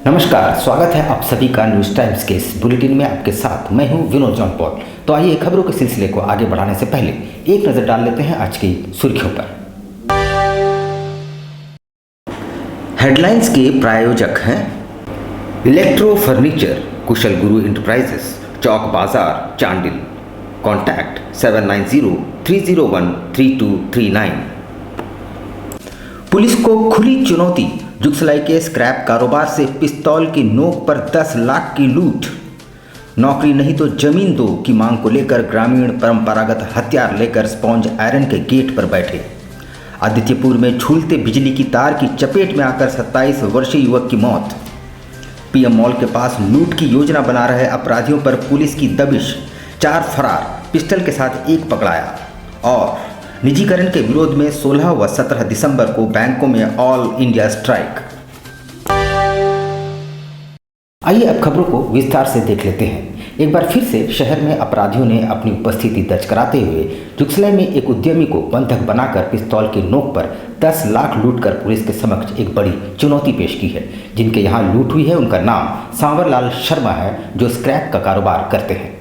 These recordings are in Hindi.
नमस्कार, स्वागत है आप सभी का न्यूज़ टाइम्स के इस बुलेटिन में। आपके साथ मैं हूं विनोद जॉन पॉल। तो आइए खबरों के सिलसिले को आगे बढ़ाने से पहले एक नज़र डाल लेते हैं आज की सुर्खियों पर। हेडलाइंस के प्रायोजक हैं इलेक्ट्रो फर्नीचर, कुशल गुरु इंटरप्राइजेस, चौक बाजार, चांडिल। कॉन्टैक्ट 7903013239। पुलिस को खुली चुनौती, जुगसलाई के स्क्रैप कारोबार से पिस्तौल की नोक पर 10 लाख की लूट। नौकरी नहीं तो जमीन दो की मांग को लेकर ग्रामीण परंपरागत हथियार लेकर स्पॉन्ज आयरन के गेट पर बैठे। आदित्यपुर में झूलते बिजली की तार की चपेट में आकर 27 वर्षीय युवक की मौत। पीएम मॉल के पास लूट की योजना बना रहे अपराधियों पर पुलिस की दबिश, 4 फरार, पिस्टल के साथ 1 पकड़ाया। और निजीकरण के विरोध में 16 व 17 दिसंबर को बैंकों में ऑल इंडिया स्ट्राइक। आइए अब खबरों को विस्तार से देख लेते हैं। एक बार फिर से शहर में अपराधियों ने अपनी उपस्थिति दर्ज कराते हुए जुगसलाई में एक उद्यमी को बंधक बनाकर पिस्तौल की नोक पर 10 लाख लूटकर पुलिस के समक्ष एक बड़ी चुनौती पेश की है। जिनके यहाँ लूट हुई है उनका नाम सांवरलाल शर्मा है, जो स्क्रैप का कारोबार करते हैं।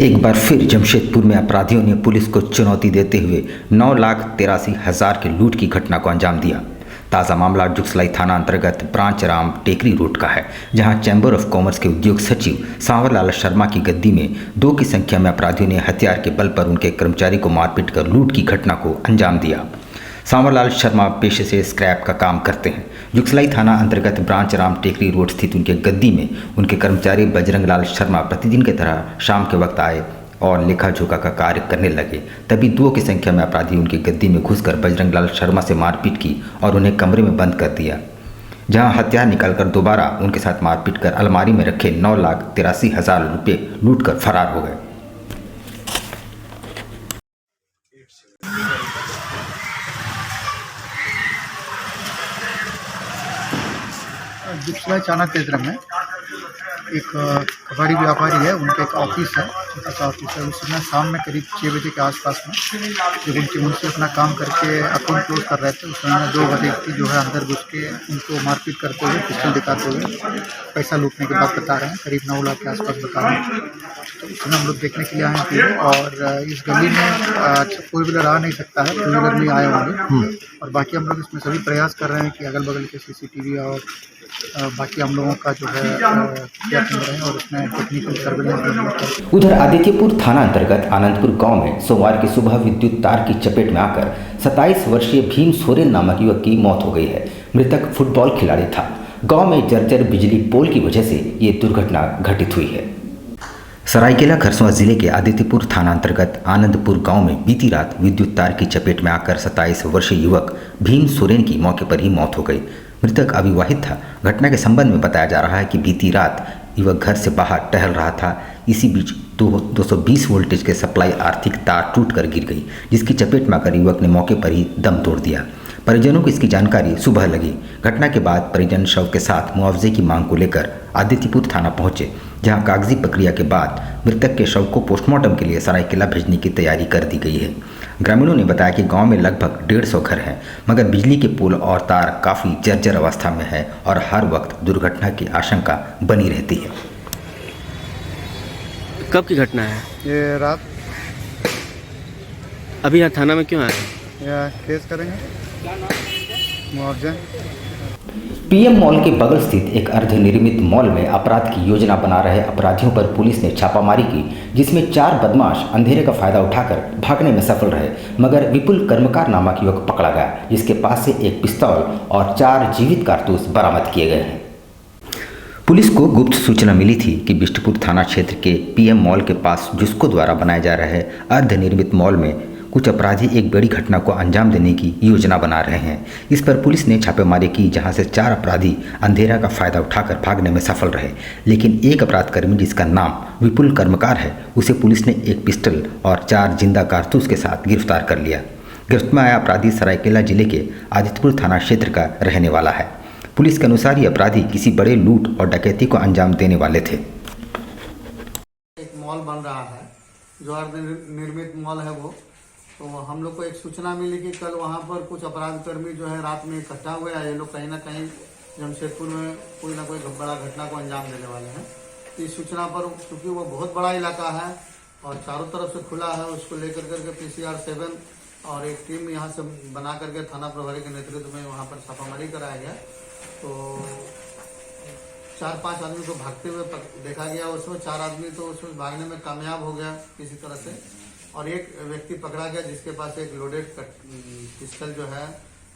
एक बार फिर जमशेदपुर में अपराधियों ने पुलिस को चुनौती देते हुए 9,83,000 की लूट की घटना को अंजाम दिया। ताज़ा मामला जुगसलाई थाना अंतर्गत ब्रांचराम टेकरी रोड का है, जहां चैम्बर ऑफ कॉमर्स के उद्योग सचिव सांवरलाल शर्मा की गद्दी में 2 की संख्या में अपराधियों ने हथियार के बल पर उनके कर्मचारी को मारपीट कर लूट की घटना को अंजाम दिया। सांवरलाल शर्मा पेशे से स्क्रैप का काम करते हैं। जुगसलाई थाना अंतर्गत ब्रांचराम टेकरी रोड स्थित उनके गद्दी में उनके कर्मचारी बजरंगलाल शर्मा प्रतिदिन की तरह शाम के वक्त आए और लेखा जोखा का कार्य करने लगे। तभी 2 की संख्या में अपराधी उनकी गद्दी में घुसकर बजरंगलाल शर्मा से मारपीट की और उन्हें कमरे में बंद कर दिया, जहां हथियार निकालकर दोबारा उनके साथ मारपीट कर अलमारी में रखे 9,83,000 रुपये लूट कर फरार हो गए। जुगसलाई थाना केंद्र में एक कबाड़ी व्यापारी है, उनका एक ऑफिस है, छोटा सा ऑफिस है। उस समय शाम में करीब 6 बजे के आसपास में जब उनके मुंशी अपना काम करके अकाउंट क्लोज कर रहे थे, उस समय 2 व्यक्ति जो है अंदर घुस के उनको मारपीट करते हुए, पिस्टल दिखाते हुए पैसा लूटने के बाद बता रहे हैं, करीब 9 लाख के आसपास बता रहे हैं। तो उस समय हम लोग देखने के लिए आए थे और इस गली में 4 व्हीलर आ नहीं सकता है, 2 व्हीलर में आए होंगे। और बाकी हम लोग इसमें सभी प्रयास कर रहे हैं कि अगल बगल के CCTV और बाकी हम लोगों का जो है यत्न रहे और उसमें टेक्निकल सर्वेलेंस। उधर आदित्यपुर थाना अंतर्गत आनंदपुर गांव में सोमवार की सुबह विद्युत तार की चपेट में आकर 27 वर्षीय भीम सोरेन नामक युवक की मौत हो गई है। मृतक फुटबॉल खिलाड़ी था। गांव में जर्जर बिजली पोल की वजह से ये दुर्घटना घटित हुई है। सरायकेला खरसवां जिले के आदित्यपुर थाना अंतर्गत आनंदपुर गांव में बीती रात विद्युत तार की चपेट में आकर 27 वर्षीय युवक भीम सोरेन की मौके पर ही मौत हो गई। मृतक अविवाहित था। घटना के संबंध में बताया जा रहा है कि बीती रात युवक घर से बाहर टहल रहा था। इसी बीच 220 वोल्टेज के सप्लाई आर्थिक तार टूटकर गिर गई, जिसकी चपेट में आकर युवक ने मौके पर ही दम तोड़ दिया। परिजनों को इसकी जानकारी सुबह लगी। घटना के बाद परिजन शव के साथ मुआवजे की मांग को लेकर आदित्यपुर थाना पहुंचे, जहां कागजी प्रक्रिया के बाद मृतक के शव को पोस्टमार्टम के लिए सरायकेला भेजने की तैयारी कर दी गई है। ग्रामीणों ने बताया कि गांव में लगभग 150 घर हैं, मगर बिजली के पोल और तार काफ़ी जर्जर अवस्था में है और हर वक्त दुर्घटना की आशंका बनी रहती है। कब की घटना है? ये रात। अभी यहाँ थाना में क्यों आए? या केस करेंगे मुआवजा। पीएम मॉल के बगल स्थित एक अर्धनिर्मित मॉल में अपराध की योजना बना रहे अपराधियों पर पुलिस ने छापामारी की, जिसमें 4 बदमाश अंधेरे का फायदा उठाकर भागने में सफल रहे, मगर विपुल कर्मकार नामक युवक पकड़ा गया, जिसके पास से एक पिस्तौल और 4 जीवित कारतूस बरामद किए गए हैं। पुलिस को गुप्त सूचना मिली थी कि बिष्टपुर थाना क्षेत्र के पीएम मॉल के पास जुस्को द्वारा बनाए जा रहे अर्धनिर्मित मॉल में कुछ अपराधी एक बड़ी घटना को अंजाम देने की योजना बना रहे हैं। इस पर पुलिस ने छापेमारी की, जहां से 4 अपराधी अंधेरा का फायदा उठाकर भागने में सफल रहे, लेकिन एक अपराधकर्मी जिसका नाम विपुल कर्मकार है, उसे पुलिस ने एक पिस्टल और 4 जिंदा कारतूस के साथ गिरफ्तार कर लिया। गिरफ्त में आया अपराधी सरायकेला जिले के आदित्यपुर थाना क्षेत्र का रहने वाला है। पुलिस के अनुसार ये अपराधी किसी बड़े लूट और डकैती को अंजाम देने वाले थे। एक मॉल बन रहा है, जो अर्धनिर्मित मॉल है वो, तो हम लोग को एक सूचना मिली कि कल वहाँ पर कुछ अपराध कर्मी जो है रात में इकट्ठा हुए हैं। ये लोग कहीं ना कहीं जमशेदपुर में कोई ना कोई बड़ा घटना को अंजाम देने वाले हैं। तो इस सूचना पर क्योंकि वो बहुत बड़ा इलाका है और चारों तरफ से खुला है, उसको लेकर करके PCR 7 और एक टीम यहाँ से बना करके थाना प्रभारी के नेतृत्व में वहाँ पर छापामारी कराया गया। तो 4-5 आदमी को भागते हुए देखा गया, उसमें 4 आदमी तो उसमें भागने में कामयाब हो गया किसी तरह से, और एक व्यक्ति पकड़ा गया जिसके पास एक लोडेड पिस्टल जो है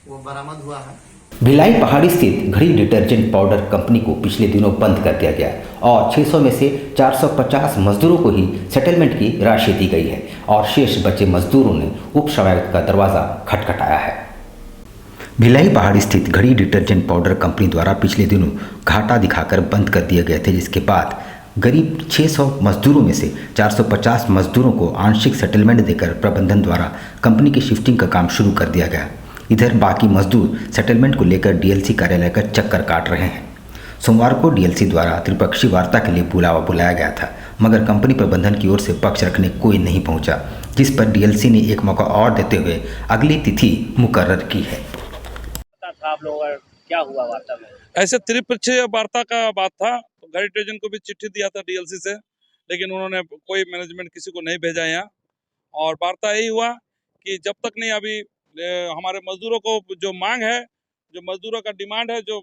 वो बरामद हुआ है। भिलाई पहाड़ी स्थित घड़ी डिटर्जेंट पाउडर कंपनी को पिछले दिनों बंद कर दिया गया और 600 में से 450 मजदूरों को ही सेटलमेंट की राशि दी गई है और शेष बचे मजदूरों ने उप स्वायत्त का दरवाज़ा खटखटाया है। भिलाई पहाड़ी स्थित घड़ी डिटर्जेंट पाउडर कंपनी द्वारा पिछले दिनों घाटा दिखाकर बंद कर दिए गए थे, जिसके बाद करीब 600 मजदूरों में से 450 मजदूरों को आंशिक सेटलमेंट देकर प्रबंधन द्वारा कंपनी की शिफ्टिंग का काम शुरू कर दिया गया। इधर बाकी मजदूर सेटलमेंट को लेकर डीएलसी कार्यालय का चक्कर काट रहे हैं। सोमवार को डीएलसी द्वारा त्रिपक्षीय वार्ता के लिए बुलाया गया था, मगर कंपनी प्रबंधन की ओर से पक्ष रखने कोई नहीं पहुंचा, जिस पर डीएलसी ने एक मौका और देते हुए अगली तिथि मुकर्रर की है। आप लोगों का क्या हुआ वार्ता में? ऐसे त्रिपक्षीय वार्ता का बात था, तो घड़ी डिटर्जेंट को भी चिट्ठी दिया था डीएलसी से, लेकिन उन्होंने कोई मैनेजमेंट किसी को नहीं भेजा यहाँ। और वार्ता यही हुआ कि जब तक नहीं अभी हमारे मजदूरों को जो मांग है, जो मजदूरों का डिमांड है, जो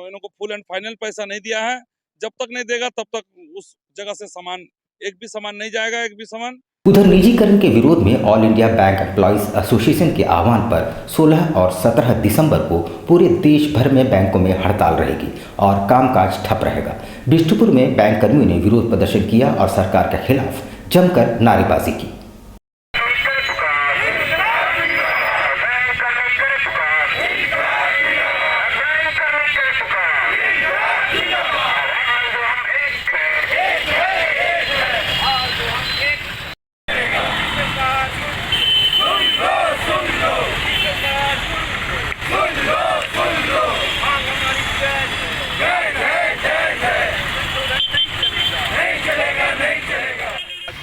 इनको फुल एंड फाइनल पैसा नहीं दिया है, जब तक नहीं देगा तब तक उस जगह से सामान एक भी सामान नहीं जाएगा, एक भी सामान। उधर निजीकरण के विरोध में all India bank employees association के आह्वान पर 16 और 17 दिसंबर को पूरे देश भर में बैंकों में हड़ताल रहेगी और कामकाज ठप रहेगा। बिष्टुपुर में बैंक कर्मियों ने विरोध प्रदर्शन किया और सरकार के खिलाफ जमकर नारेबाजी की।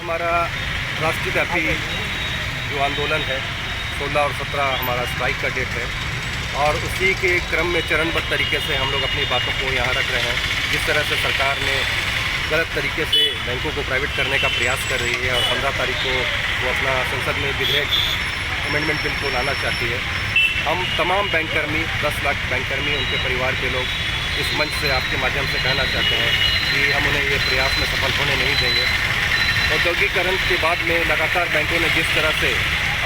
हमारा राष्ट्रव्यापी जो आंदोलन है 16 और 17 हमारा स्ट्राइक का डेट है और उसी के क्रम में चरणबद्ध तरीके से हम लोग अपनी बातों को यहाँ रख रहे हैं। जिस तरह से सरकार ने गलत तरीके से बैंकों को प्राइवेट करने का प्रयास कर रही है और 15 तारीख को वो अपना संसद में विधेयक अमेंडमेंट बिल को लाना चाहती है। हम तमाम बैंककर्मी 10 लाख बैंककर्मी उनके परिवार के लोग इस मंच से आपके माध्यम से कहना चाहते हैं कि हम उन्हें ये प्रयास में सफल होने नहीं देंगे। औद्योगिकरण के बाद में लगातार बैंकों ने जिस तरह से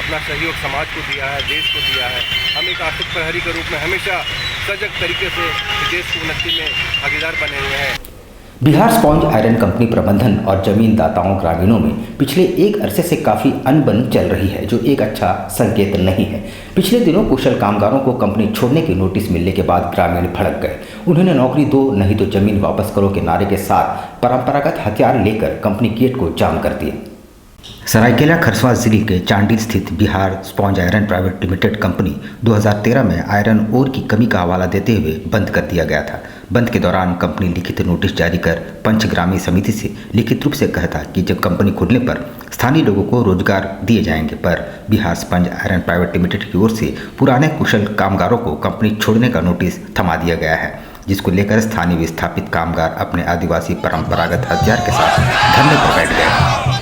अपना सहयोग समाज को दिया है, देश को दिया है, हम एक आर्थिक प्रहरी के रूप में हमेशा सजग तरीके से देश की उन्नति में भागीदार बने हुए हैं। बिहार स्पॉन्ज आयरन कंपनी प्रबंधन और जमींदाताओं ग्रामीणों में पिछले एक अरसे से काफ़ी अनबन चल रही है, जो एक अच्छा संकेत नहीं है। पिछले दिनों कुशल कामगारों को कंपनी छोड़ने की नोटिस मिलने के बाद ग्रामीण भड़क गए। उन्होंने नौकरी दो नहीं तो जमीन वापस करो के नारे के साथ परंपरागत हथियार लेकर कंपनी गेट को जाम कर दिया। सरायकेला खरसावां जिले के चांडिल स्थित Bihar sponge iron private limited company 2013 में आयरन ओर की कमी का हवाला देते हुए बंद कर दिया गया था। बंद के दौरान कंपनी लिखित नोटिस जारी कर पंचग्रामी समिति से लिखित रूप से कहता कि जब कंपनी खुलने पर स्थानीय लोगों को रोजगार दिए जाएंगे, पर Bihar sponge iron private limited की ओर से पुराने कुशल कामगारों को कंपनी छोड़ने का नोटिस थमा दिया गया है, जिसको लेकर स्थानीय विस्थापित कामगार अपने आदिवासी परंपरागत हथियार के साथ धरने पर बैठ गए।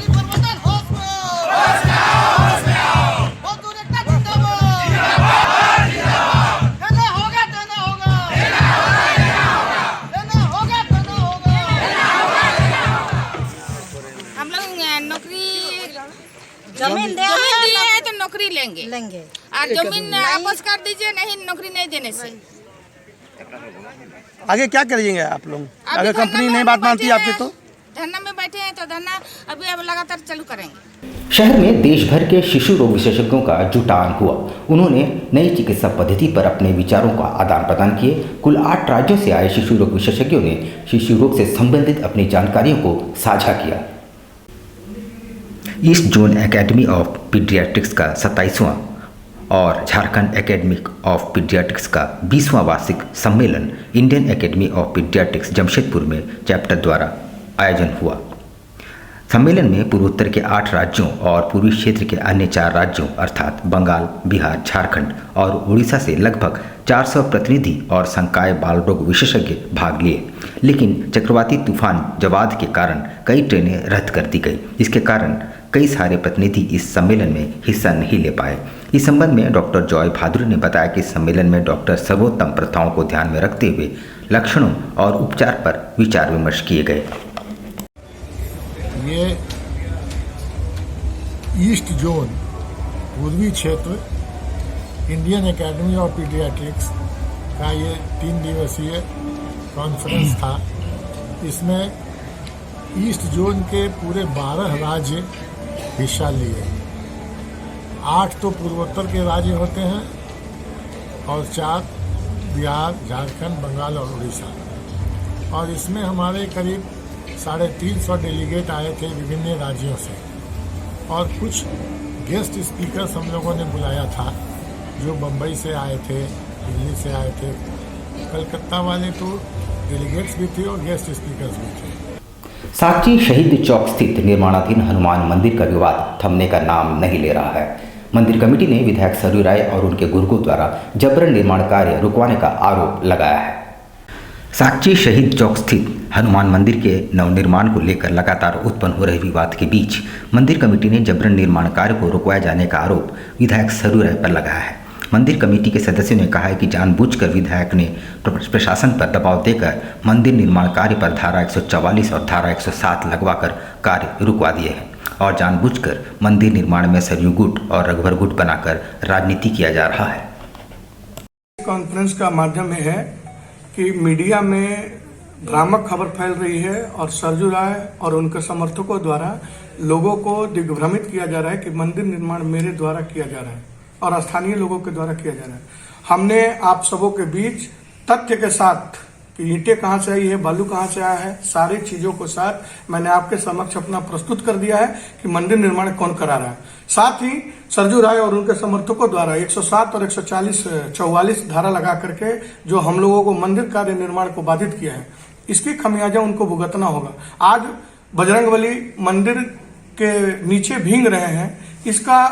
जमीन दिया है तो नौकरी लेंगे और जमीन वापस कर दीजिए, नहीं नौकरी नहीं देने से। आगे क्या करिएंगे आप लोग? अगर कंपनी नहीं बात मानती आपकी तो? धरना में बैठे हैं तो धरना अभी अब लगातार चालू करेंगे। शहर में देश भर के शिशु रोग विशेषज्ञों का जुटान हुआ। उन्होंने नई चिकित्सा पद्धति पर अपने विचारों का आदान प्रदान किए। कुल 8 राज्यों से आए शिशु रोग विशेषज्ञों ने शिशु रोग से संबंधित अपनी जानकारियों को साझा किया। East zone academy of paediatrics का 27वां और झारखंड एकेडमी ऑफ पीडियाट्रिक्स का 20वां वार्षिक सम्मेलन Indian academy of paediatrics Jamshedpur में चैप्टर द्वारा आयोजन हुआ। सम्मेलन में पूर्वोत्तर के 8 राज्यों और पूर्वी क्षेत्र के अन्य 4 राज्यों अर्थात बंगाल, बिहार, झारखंड और उड़ीसा से लगभग 400 प्रतिनिधि और संकाय बाल रोग विशेषज्ञ भाग लिए, लेकिन चक्रवाती तूफान जवाद के कारण कई ट्रेनें रद्द कर दी गई। इसके कारण कई सारे प्रतिनिधि इस सम्मेलन में हिस्सा नहीं ले पाए। इस संबंध में डॉक्टर जॉय भादुरी ने बताया कि सम्मेलन में डॉक्टर सर्वोत्तम प्रथाओं को ध्यान में रखते हुए लक्षणों और उपचार पर विचार विमर्श किए गए। ये ईस्ट जोन पूर्वी क्षेत्र इंडियन एकेडमी ऑफ पीडियाट्रिक्स का ये 3 दिवसीय कॉन्फ्रेंस था। इसमें ईस्ट जोन के पूरे 12 राज्य हिस्सा लिए। 8 तो पूर्वोत्तर के राज्य होते हैं और 4 बिहार, झारखंड, बंगाल और उड़ीसा। और इसमें हमारे करीब 350 डेलीगेट आए थे विभिन्न राज्यों से, और कुछ गेस्ट स्पीकर्स हम लोगों ने बुलाया था जो बम्बई से आए थे, दिल्ली से आए थे। कलकत्ता वाले तो डेलीगेट्स भी थे और गेस्ट स्पीकर्स भी थे। साकची शहीद चौक स्थित निर्माणाधीन हनुमान मंदिर का विवाद थमने का नाम नहीं ले रहा है। मंदिर कमेटी ने विधायक सरयू राय और उनके गुर्गों द्वारा जबरन निर्माण कार्य रुकवाने का आरोप लगाया है। साकची शहीद चौक स्थित हनुमान मंदिर के नवनिर्माण को लेकर लगातार उत्पन्न हो रहे विवाद के बीच मंदिर कमेटी ने जबरन निर्माण कार्य को रुकवाए जाने का आरोप विधायक सरयू राय पर लगाया है। मंदिर कमेटी के सदस्यों ने कहा है कि जानबूझकर विधायक ने प्रशासन पर दबाव देकर मंदिर निर्माण कार्य पर धारा 144 और धारा 107 लगवाकर कार्य रुकवा दिए हैं और जानबूझकर मंदिर निर्माण में सरयू गुट और रघुवर गुट बनाकर राजनीति किया जा रहा है। कॉन्फ्रेंस का माध्यम है कि मीडिया में भ्रामक खबर फैल रही है और सरयू राय और उनके समर्थकों द्वारा लोगों को दिग्भ्रमित किया जा रहा है कि मंदिर निर्माण मेरे द्वारा किया जा रहा है और स्थानीय लोगों के द्वारा किया जा रहा है। हमने आप सबों के बीच तथ्य के साथ कि ईंटें कहाँ से आई है, बालू कहाँ से आया है, सारी चीजों को साथ मैंने आपके समक्ष अपना प्रस्तुत कर दिया है कि मंदिर निर्माण कौन करा रहा है। साथ ही सरयू राय और उनके समर्थकों द्वारा 107 और 144 धारा लगा करके जो हम लोगों को मंदिर कार्य निर्माण को बाधित किया है, इसकी खमियाजा उनको भुगतना होगा। आज बजरंगबली मंदिर के नीचे भींग रहे हैं, इसका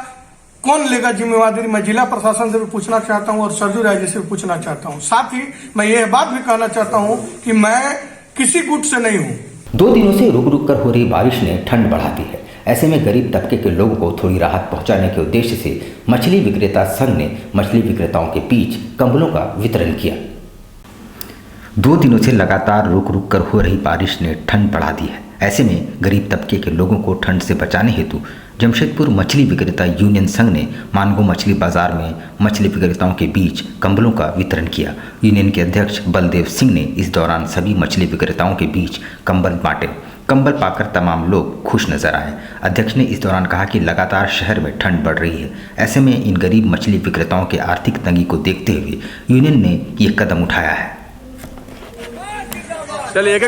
कौन लेगा जिम्मेवारी? मैं जिला प्रशासन से भी पूछना चाहता हूं और सरयू राय जी से भी पूछना चाहता हूं। साथ ही मैं यह बात भी कहना चाहता हूं कि मैं किसी गुट से नहीं हूं। 2 दिनों से रुक रुक कर हो रही बारिश ने ठंड बढ़ा दी है। ऐसे में गरीब तबके के लोगों को थोड़ी राहत पहुंचाने के उद्देश्य से मछली विक्रेता संघ ने मछली विक्रेताओं के बीच कंबलों का वितरण किया। 2 दिनों से लगातार रुक रुक कर हो रही बारिश ने ठंड बढ़ा दी है। ऐसे में गरीब तबके के लोगों को ठंड से बचाने हेतु जमशेदपुर मछली विक्रेता यूनियन संघ ने मानगो मछली बाजार में मछली विक्रेताओं के बीच कंबलों का वितरण किया। यूनियन के अध्यक्ष बलदेव सिंह ने इस दौरान सभी मछली विक्रेताओं के बीच कंबल बांटे। कंबल पाकर तमाम लोग खुश नजर आए। अध्यक्ष ने इस दौरान कहा कि लगातार शहर में ठंड बढ़ रही है। ऐसे में इन गरीब मछली विक्रेताओं के आर्थिक तंगी को देखते हुए यूनियन ने ये कदम उठाया है। चलिए एक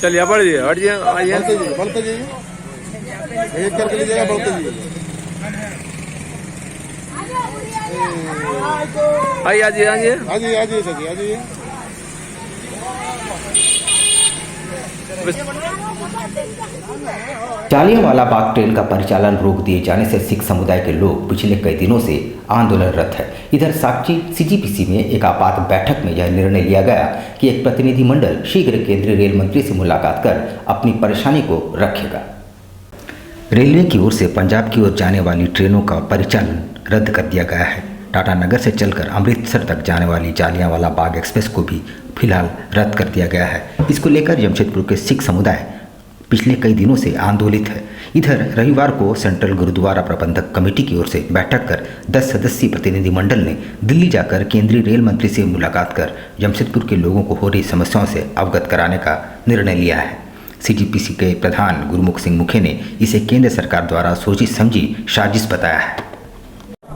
चलिए बढ़ जाइए, हट जाइए, बढ़ते जाइए, एक करके लीजिएगा, बढ़ते जाइए। आइए आइए आइए आइए आइए सर जी, आइए। जालियांवाला बाग ट्रेन का परिचालन रोक दिए जाने से सिख समुदाय के लोग पिछले कई दिनों से आंदोलनरत है। इधर साकची सीजीपीसी में एक आपात बैठक में यह निर्णय लिया गया कि एक प्रतिनिधिमंडल शीघ्र केंद्रीय रेल मंत्री से मुलाकात कर अपनी परेशानी को रखेगा। रेलवे की ओर से पंजाब की ओर जाने वाली ट्रेनों का परिचालन रद्द कर दिया गया है। टाटा नगर से चलकर अमृतसर तक जाने वाली जालियांवाला बाग एक्सप्रेस को भी फिलहाल रद्द कर दिया गया है। इसको लेकर जमशेदपुर के सिख समुदाय पिछले कई दिनों से आंदोलित है। इधर रविवार को सेंट्रल गुरुद्वारा प्रबंधक कमेटी की ओर से बैठक कर 10 सदस्यीय प्रतिनिधिमंडल ने दिल्ली जाकर केंद्रीय रेल मंत्री से मुलाकात कर जमशेदपुर के लोगों को हो रही समस्याओं से अवगत कराने का निर्णय लिया है। सीजीपीसी के प्रधान गुरमुख सिंह मुखे ने इसे केंद्र सरकार द्वारा सोची समझी साजिश बताया है।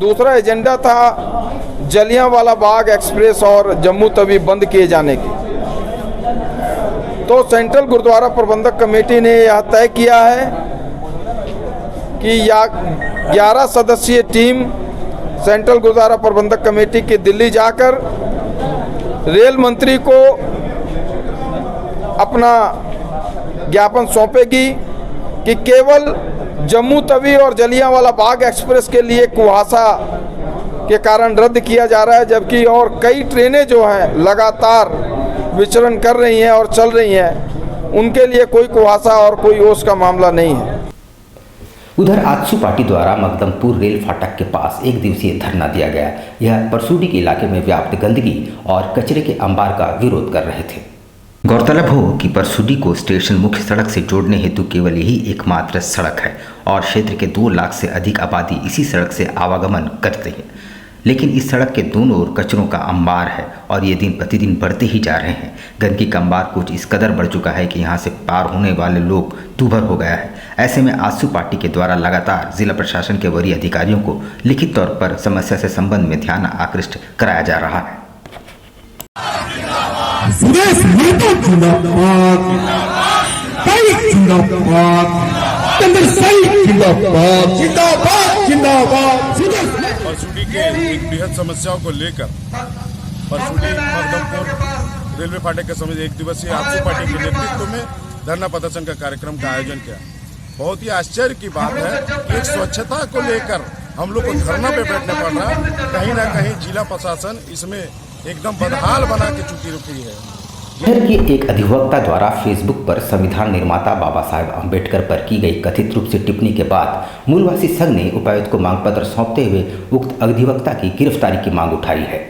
दूसरा एजेंडा था जलियांवाला बाग एक्सप्रेस और जम्मू तवी बंद किए जाने की। तो सेंट्रल गुरुद्वारा प्रबंधक कमेटी ने यह तय किया है कि 11 सदस्यीय टीम सेंट्रल गुरुद्वारा प्रबंधक कमेटी की दिल्ली जाकर रेल मंत्री को अपना ज्ञापन सौंपेगी कि केवल जम्मू तवी और जलियांवाला बाग एक्सप्रेस के लिए कुहासा के कारण रद्द किया जा रहा है, जबकि और कई ट्रेनें जो हैं लगातार विचरण कर रही हैं और चल रही हैं, उनके लिए कोई कुहासा और कोई ओस का मामला नहीं है। उधर आजसू पार्टी द्वारा मकदमपुर रेल फाटक के पास एक दिवसीय धरना दिया गया। यह परसूडी के इलाके में व्याप्त गंदगी और कचरे के अंबार का विरोध कर रहे थे। गौरतलब हो कि परसूडी को स्टेशन मुख्य सड़क से जोड़ने हेतु केवल यही एकमात्र सड़क है और क्षेत्र के 2 लाख से अधिक आबादी इसी सड़क से आवागमन करते हैं। लेकिन इस सड़क के दोनों ओर कचरों का अंबार है और ये दिन प्रतिदिन बढ़ते ही जा रहे हैं। गंदगी का अंबार कुछ इस कदर बढ़ चुका है कि यहाँ से पार होने वाले लोग दूभर हो गया है। ऐसे में आजसू पार्टी के द्वारा लगातार जिला प्रशासन के वरीय अधिकारियों को लिखित तौर पर समस्या से संबंध में ध्यान आकृष्ट कराया जा रहा है। परसूडी के एक बेहद समस्याओं को लेकर परसूडी मकदमपुर रेलवे फाटक के समय एक दिवसीय आजसू पार्टी के नेतृत्व में धरना प्रदर्शन का कार्यक्रम का आयोजन किया। बहुत ही आश्चर्य की बात है कि एक स्वच्छता को लेकर हम लोग को धरना पे बैठना पड़ रहा है। कहीं ना कहीं जिला प्रशासन इसमें एकदम बदहाल बना के चुकी रुकी है। शहर के एक अधिवक्ता द्वारा फेसबुक पर संविधान निर्माता बाबा साहेब अम्बेडकर पर की गई कथित रूप से टिप्पणी के बाद मूलवासी संघ ने उपायुक्त को मांग पत्र सौंपते हुए उक्त अधिवक्ता की गिरफ्तारी की मांग उठाई है।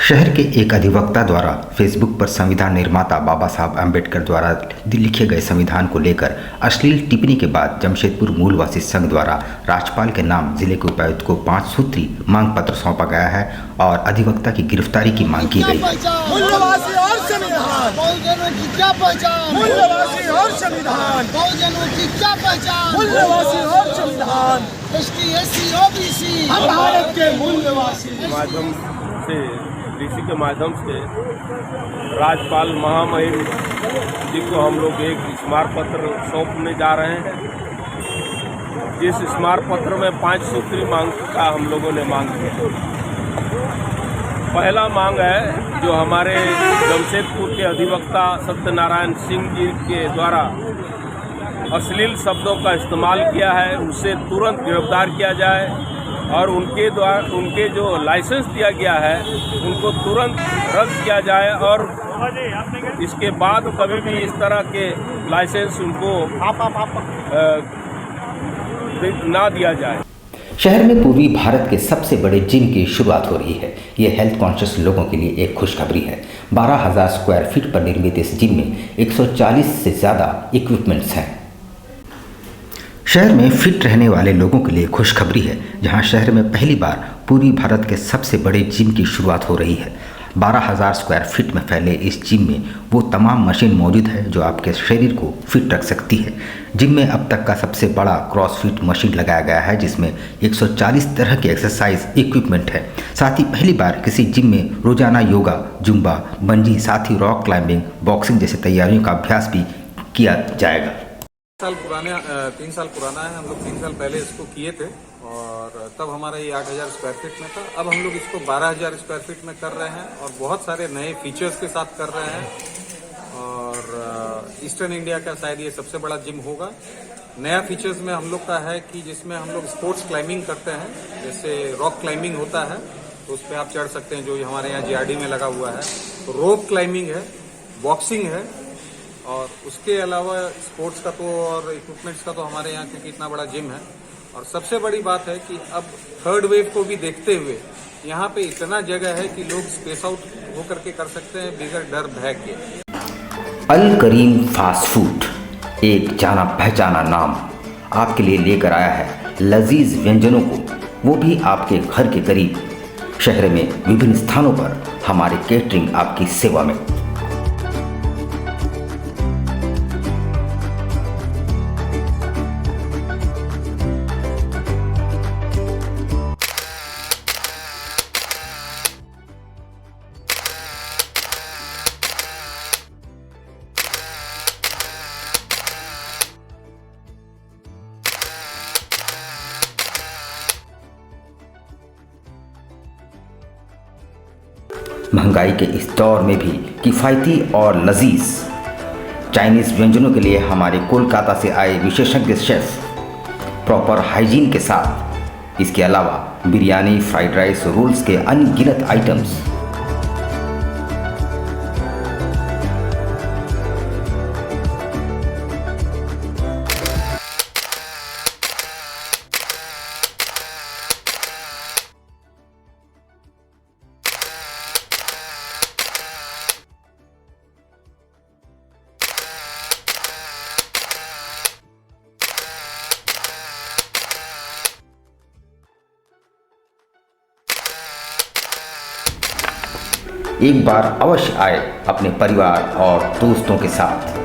शहर के एक अधिवक्ता द्वारा फेसबुक पर संविधान निर्माता बाबा साहब अम्बेडकर द्वारा लिखे गए संविधान को लेकर अश्लील टिप्पणी के बाद जमशेदपुर मूलवासी संघ द्वारा राज्यपाल के नाम जिले के उपायुक्त को 5 सूत्री मांग पत्र सौंपा गया है और अधिवक्ता की गिरफ्तारी की मांग की गई है। मूल्यवासी और संविधान, बहुजनों की क्या पहचान, मूल्यवासी और संविधान, बहुजनों की क्या पहचान, मूल्यवासी और संविधान, एसटी एससी ओबीसी हम भारत के मूल्यवासी। माध्यम से डीसी के माध्यम से राज्यपाल महामहिम जी को हम लोग एक स्मारक पत्र सौंपने जा रहे हैं। जिस स्मारक पत्र में 5 सूत्री मांग का हम लोगों ने मांग किया। पहला मांग है जो हमारे जमशेदपुर के अधिवक्ता सत्यनारायण सिंह जी के द्वारा अश्लील शब्दों का इस्तेमाल किया है, उसे तुरंत गिरफ्तार किया जाए और उनके जो लाइसेंस दिया गया है उनको तुरंत रद्द किया जाए और इसके बाद कभी भी इस तरह के लाइसेंस उनको ना दिया जाए। शहर में पूर्वी भारत के सबसे बड़े जिम की शुरुआत हो रही है। ये हेल्थ कॉन्शियस लोगों के लिए एक खुशखबरी है। 12,000 स्क्वायर फीट पर निर्मित इस जिम में 140 से ज़्यादा इक्विपमेंट्स हैं। शहर में फिट रहने वाले लोगों के लिए खुशखबरी है, जहां शहर में पहली बार पूर्वी भारत के सबसे बड़े जिम की शुरुआत हो रही है। 12,000 स्क्वायर फीट में फैले इस जिम में वो तमाम मशीन मौजूद है जो आपके शरीर को फिट रख सकती है। जिम में अब तक का सबसे बड़ा क्रॉसफिट मशीन लगाया गया है, जिसमें 140 तरह के एक्सरसाइज इक्विपमेंट है। साथ ही पहली बार किसी जिम में रोजाना योगा, जुम्बा, बंजी, साथ ही रॉक क्लाइंबिंग, बॉक्सिंग जैसे तैयारियों का अभ्यास भी किया जाएगा। 3 साल पुराना है। हम लोग 3 साल पहले इसको किए थे और तब हमारा ये 8,000 स्क्वायर फीट में था। अब हम लोग इसको 12,000 स्क्वायर फीट में कर रहे हैं और बहुत सारे नए फीचर्स के साथ कर रहे हैं और ईस्टर्न इंडिया का शायद ये सबसे बड़ा जिम होगा। नया फीचर्स में हम लोग का है कि जिसमें हम लोग स्पोर्ट्स क्लाइंबिंग करते हैं, जैसे रॉक क्लाइंबिंग होता है तो उस पर आप चढ़ सकते हैं, जो हमारे यहाँ जीआरडी में लगा हुआ है। रोप क्लाइंबिंग है, बॉक्सिंग है और उसके अलावा स्पोर्ट्स का तो और इक्विपमेंट्स का तो हमारे यहाँ क्योंकि इतना बड़ा जिम है। और सबसे बड़ी बात है कि अब 3rd वेव को भी देखते हुए यहाँ पे इतना जगह है कि लोग स्पेस आउट होकर के कर सकते हैं बगैर डर भय के। अल करीम फास्ट फूड, एक जाना पहचाना नाम, आपके लिए लेकर आया है लजीज व्यंजनों को, वो भी आपके घर के करीब। शहर में विभिन्न स्थानों पर हमारे केटरिंग आपकी सेवा में। महंगाई के इस दौर में भी किफ़ायती और लजीज चाइनीज़ व्यंजनों के लिए हमारे कोलकाता से आए विशेषज्ञ शेफ़ प्रॉपर हाइजीन के साथ। इसके अलावा बिरयानी, फ्राइड राइस, रोल्स के अनगिनत आइटम्स। एक बार अवश्य आए अपने परिवार और दोस्तों के साथ।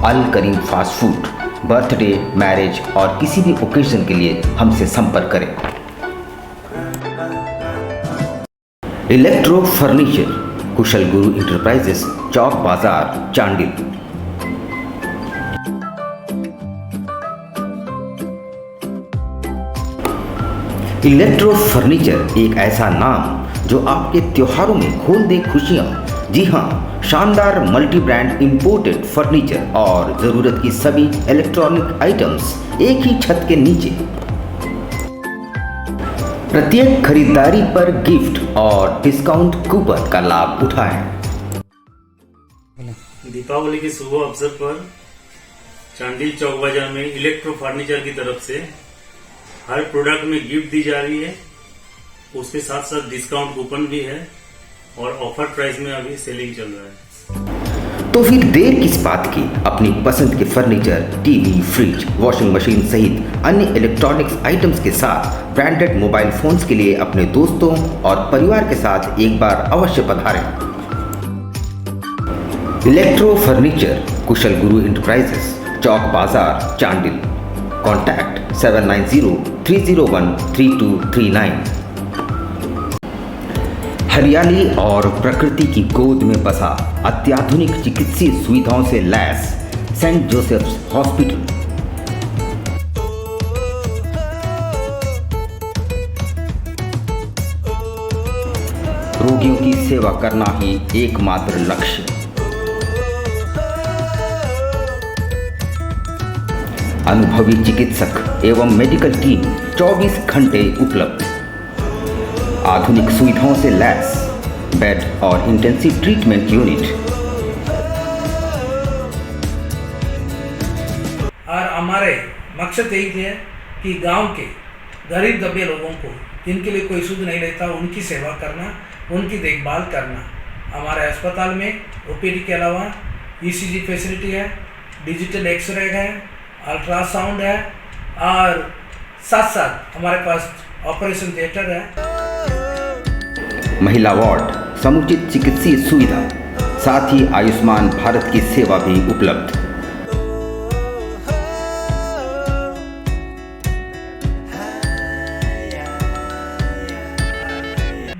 अल करीम फास्ट फूड, बर्थडे, मैरिज और किसी भी ओकेजन के लिए हमसे संपर्क करें। इलेक्ट्रो फर्नीचर, कुशल गुरु इंटरप्राइजेस, चौक बाजार, चांडिल। इलेक्ट्रो फर्नीचर एक ऐसा नाम जो आपके त्योहारों में खोल दे खुशियां। जी हाँ, शानदार मल्टी ब्रांड इंपोर्टेड फर्नीचर और जरूरत की सभी इलेक्ट्रॉनिक आइटम्स एक ही छत के नीचे। प्रत्येक खरीदारी पर गिफ्ट और डिस्काउंट कूपन का लाभ उठाएं। दीपावली के शुभ अवसर पर चांडिल चौक बाजार में इलेक्ट्रो फर्नीचर की तरफ से हर प्रोडक्ट में गिफ्ट दी जा रही है। उसके साथ साथ डिस्काउंट कूपन भी है और ऑफर प्राइस में अभी सेलिंग चल रहा है। तो फिर देर किस बात की, अपनी पसंद के furniture, TV, fridge, washing machine सहित अन्य इलेक्ट्रॉनिक्स आइटम्स के साथ ब्रांडेड मोबाइल फोन्स के लिए अपने दोस्तों और परिवार के साथ एक बार अवश्य पधारें। इलेक्ट्रो फर्नीचर, कुशल गुरु इंटरप्राइजेस, चौक बाजार, चांडिल। कॉन्टैक्ट 7903013239। हरियाली और प्रकृति की गोद में बसा अत्याधुनिक चिकित्सीय सुविधाओं से लैस सेंट जोसेफ्स हॉस्पिटल। रोगियों की सेवा करना ही एकमात्र लक्ष्य। अनुभवी चिकित्सक एवं मेडिकल टीम 24 घंटे उपलब्ध। आधुनिक सुविधाओं से लैस बेड और इंटेंसिव ट्रीटमेंट यूनिट। और हमारे मकसद यही है कि गांव के गरीब दबे लोगों को जिनके लिए कोई सुध नहीं रहता, उनकी सेवा करना, उनकी देखभाल करना। हमारे अस्पताल में ओपीडी के अलावा ईसीजी फैसिलिटी है, डिजिटल एक्सरे है, अल्ट्रासाउंड है और साथ साथ हमारे पास ऑपरेशन थिएटर है। महिला वार्ड, समुचित चिकित्सीय सुविधा, साथ ही आयुष्मान भारत की सेवा भी उपलब्ध।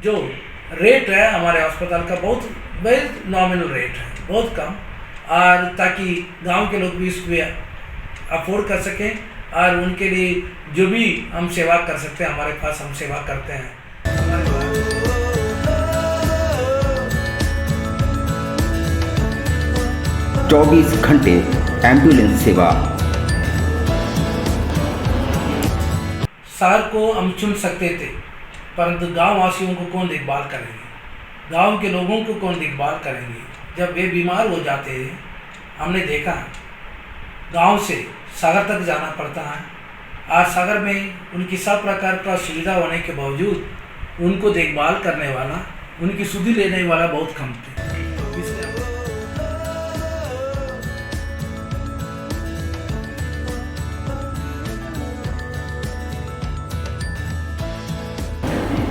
जो रेट है हमारे अस्पताल का बहुत नॉमिनल रेट है, बहुत कम, और ताकि गांव के लोग भी इसको अफोर्ड कर सकें और उनके लिए जो भी हम सेवा कर सकते हैं हमारे पास हम सेवा करते हैं। 24 घंटे एम्बुलेंस सेवा। शहर को हम चुन सकते थे, परंतु गांव वासियों को कौन देखभाल करेंगे, गांव के लोगों को कौन देखभाल करेंगे जब वे बीमार हो जाते हैं। हमने देखा गांव से सागर तक जाना पड़ता है। आज सागर में उनकी सब प्रकार का सुविधा होने के बावजूद उनको देखभाल करने वाला, उनकी सुधि लेने वाला बहुत कम थे।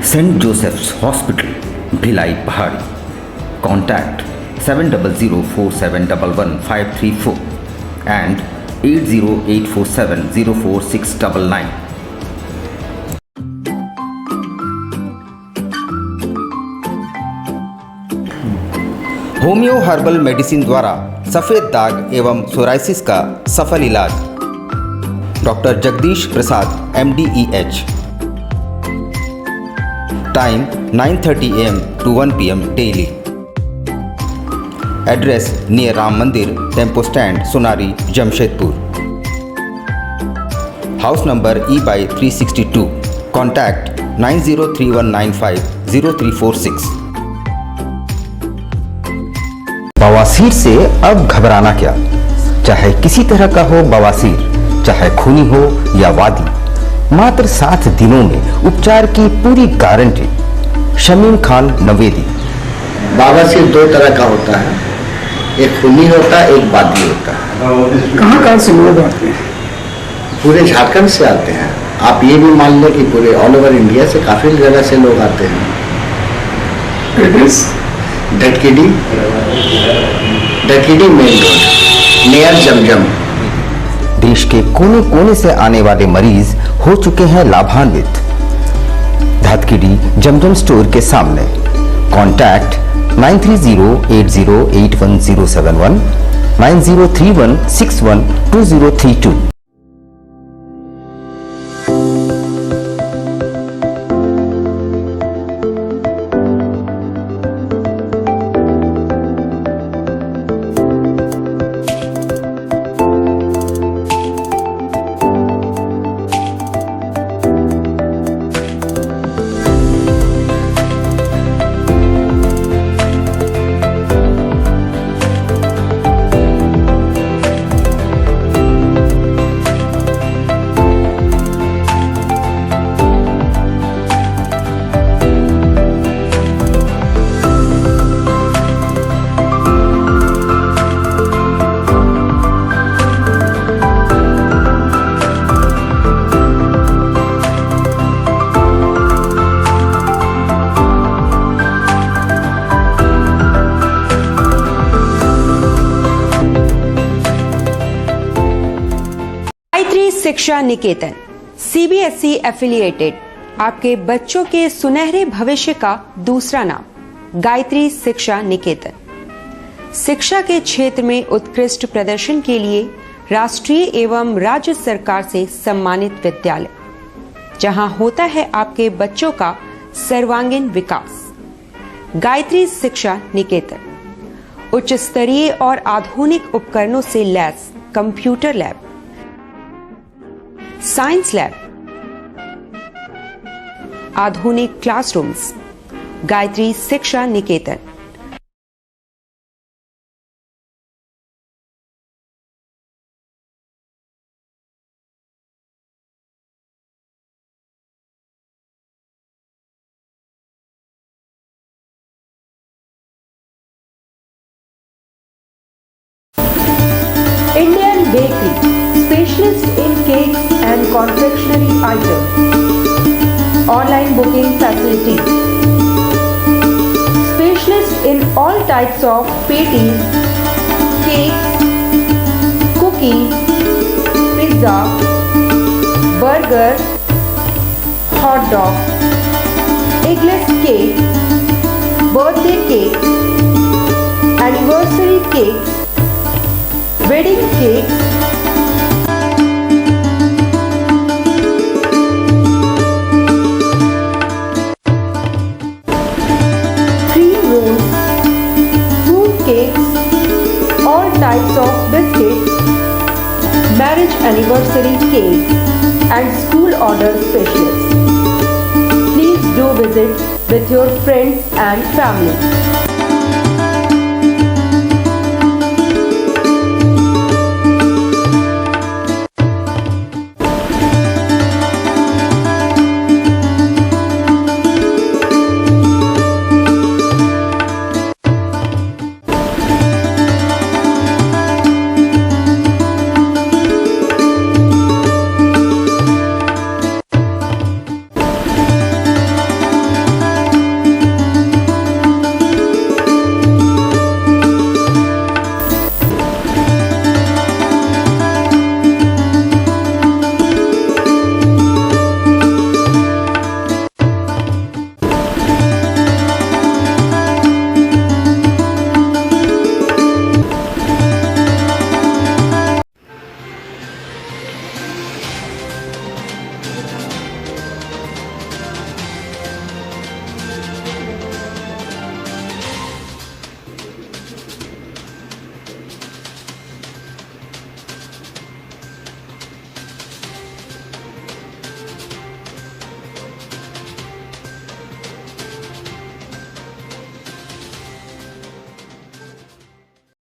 Saint Joseph's hospital, Bhilai Pahadi. Contact 7004711534 and 8084704699। Homeo herbal medicine द्वारा सफ़ेद दाग एवं सोराइसिस का सफल इलाज। Doctor Jagdish Prasad MD/EH। Time 9:30 AM to 1 PM daily. Address near Ram Mandir, tempo stand, Sonari, Jamshedpur. House number E/362, contact 9031950346। बवासीर से अब घबराना क्या, चाहे किसी तरह का हो बवासीर, चाहे खूनी हो या वादी, मात्र 7 दिनों में उपचार की पूरी गारंटी। शमीम खान नवेदी। बवासीर 2 तरह का होता है, एक खूनी होता है, एक वादी होता है। कहाँ से लोग आते हैं? पूरे झारखंड से आते हैं। आप ये भी मान लें कि पूरे ऑल ओवर इंडिया से काफी जगह से लोग आते हैं। डटकीडी मेन रोड नियर जमजम। देश के कोने कोने से आने वाले मरीज हो चुके हैं लाभान्वित। धतकीडी जमजम स्टोर के सामने। कॉन्टैक्ट 9308081071 9031612032। शिक्षा निकेतन CBSE एफिलिएटेड आपके बच्चों के सुनहरे भविष्य का दूसरा नाम। गायत्री शिक्षा निकेतन शिक्षा के क्षेत्र में उत्कृष्ट प्रदर्शन के लिए राष्ट्रीय एवं राज्य सरकार से सम्मानित विद्यालय, जहां होता है आपके बच्चों का सर्वांगीण विकास। गायत्री शिक्षा निकेतन उच्च स्तरीय और आधुनिक उपकरणों से lace computer lab, science lab, आधुनिक क्लासरूम्स। गायत्री शिक्षा निकेतन। Indian Bakery, specialist in cakes and confectionery items. Online booking facilities. Specialist in all types of patties, cakes, cookies, pizza, burger, hot dog, eggless cake, birthday cake, anniversary cakes, wedding cakes, cream rolls, fruit cakes, all types of biscuits, marriage anniversary cakes, and school order specials. Please do visit with your friends and family.